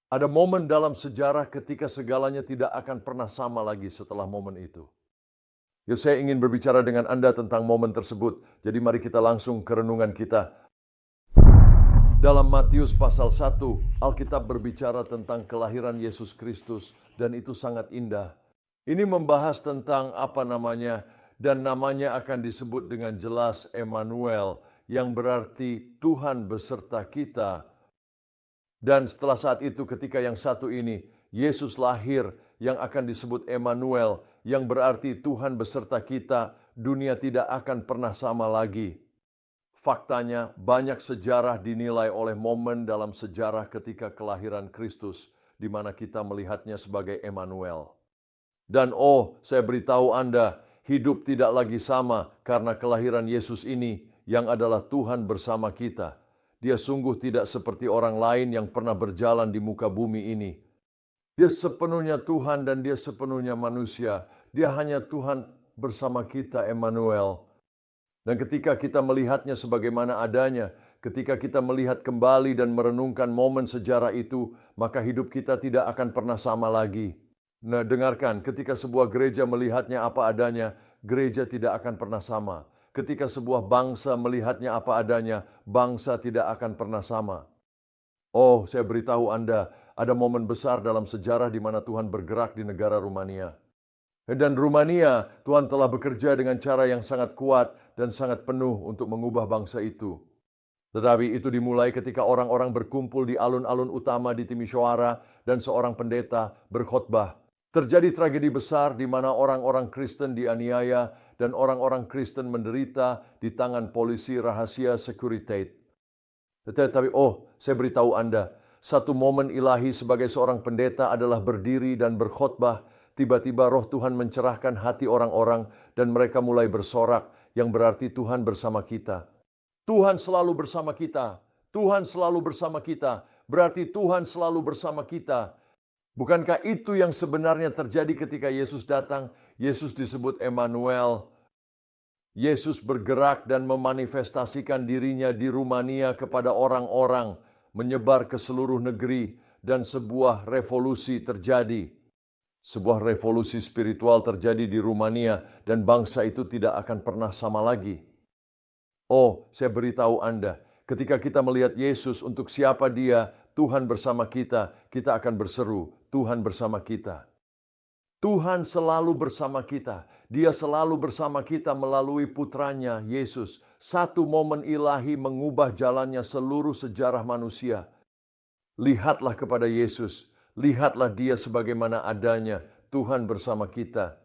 Ada momen dalam sejarah ketika segalanya tidak akan pernah sama lagi setelah momen itu. Ya, saya ingin berbicara dengan Anda tentang momen tersebut. Jadi mari kita langsung ke renungan kita. Dalam Matius pasal 1, Alkitab berbicara tentang kelahiran Yesus Kristus dan itu sangat indah. Ini membahas tentang dan namanya akan disebut dengan jelas Emmanuel yang berarti Tuhan beserta kita. Dan setelah saat itu ketika yang satu ini, Yesus lahir yang akan disebut Emmanuel, yang berarti Tuhan beserta kita, dunia tidak akan pernah sama lagi. Faktanya banyak sejarah dinilai oleh momen dalam sejarah ketika kelahiran Kristus, di mana kita melihatnya sebagai Emmanuel. Dan saya beritahu Anda, hidup tidak lagi sama karena kelahiran Yesus ini yang adalah Tuhan bersama kita. Dia sungguh tidak seperti orang lain yang pernah berjalan di muka bumi ini. Dia sepenuhnya Tuhan dan dia sepenuhnya manusia. Dia hanya Tuhan bersama kita, Emmanuel. Dan ketika kita melihatnya sebagaimana adanya, ketika kita melihat kembali dan merenungkan momen sejarah itu, maka hidup kita tidak akan pernah sama lagi. Nah, dengarkan, ketika sebuah gereja melihatnya apa adanya, gereja tidak akan pernah sama. Ketika sebuah bangsa melihatnya apa adanya, bangsa tidak akan pernah sama. Saya beritahu Anda, ada momen besar dalam sejarah di mana Tuhan bergerak di negara Rumania. Dan Rumania, Tuhan telah bekerja dengan cara yang sangat kuat dan sangat penuh untuk mengubah bangsa itu. Tetapi itu dimulai ketika orang-orang berkumpul di alun-alun utama di Timisoara dan seorang pendeta berkhotbah. Terjadi tragedi besar di mana orang-orang Kristen dianiaya dan orang-orang Kristen menderita di tangan polisi rahasia Securitate. Tetapi saya beritahu Anda, satu momen ilahi sebagai seorang pendeta adalah berdiri dan berkhotbah. Tiba-tiba roh Tuhan mencerahkan hati orang-orang dan mereka mulai bersorak, yang berarti Tuhan bersama kita. Tuhan selalu bersama kita. Tuhan selalu bersama kita. Berarti Tuhan selalu bersama kita. Bukankah itu yang sebenarnya terjadi ketika Yesus datang? Yesus disebut Emmanuel. Yesus bergerak dan memanifestasikan dirinya di Rumania kepada orang-orang, menyebar ke seluruh negeri, dan sebuah revolusi terjadi. Sebuah revolusi spiritual terjadi di Rumania, dan bangsa itu tidak akan pernah sama lagi. Saya beritahu Anda, ketika kita melihat Yesus untuk siapa Dia, Tuhan bersama kita, kita akan berseru, Tuhan bersama kita. Tuhan selalu bersama kita. Dia selalu bersama kita melalui putranya, Yesus. Satu momen ilahi mengubah jalannya seluruh sejarah manusia. Lihatlah kepada Yesus. Lihatlah Dia sebagaimana adanya. Tuhan bersama kita.